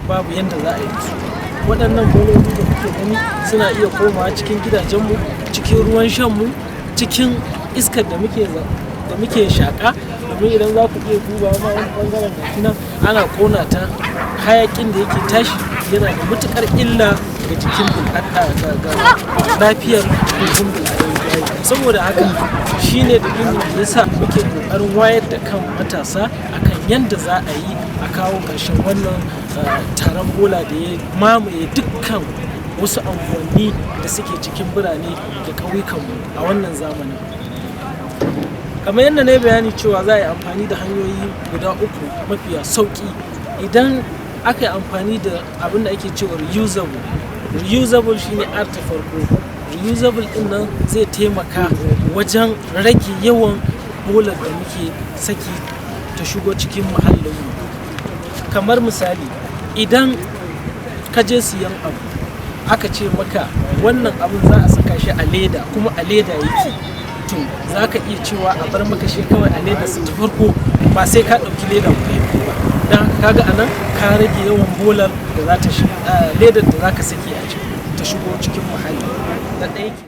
babu yanda za a yi su. Waɗannan bololi da kuke gani suna iya komawa cikin gidajenmu, cikin ruwan shanmu, cikin iskar da muke shaƙa. Domin idan za ku iya duba ma wani ɓangaren gashi nan ana ƙona ta, hayaƙin da yake tashi yana da matuƙar illa ga jikin ga lafiyar jikin bil'adama. Saboda haka shine dalilin da yasa muke ƙoƙarin wayar da kan matasa akan yadda za a yi a kawo ƙarshen wannan taron bola da ya mamaye dukkan wasu unguwanni da suke cikin birane da ƙauyukanmu a wannan zamanin. Kamar yadda na yi bayani cewa za a yi amfani da hanyoyi guda uku mafiya sauƙi idan aka yi amfani da abin da ake cewa reusable shine ta farko. Reusable din nan zai taimaka wajen rage yawan bolar da muke saki ta shigo cikin muhallinmu. Kamar misali, idan ka je siyan abu aka ce maka wannan abin za a saka shi a leda kuma a leda yake, to za ka iya cewa a bar maka shi kawai a leda su ta farko ba sai ka ɗauki leda ku yi ba. Don haka kaga anan ka rage yawan bolar da za ta ledar da za ka saki a ta shigo cikin muhalli. Na ɗaya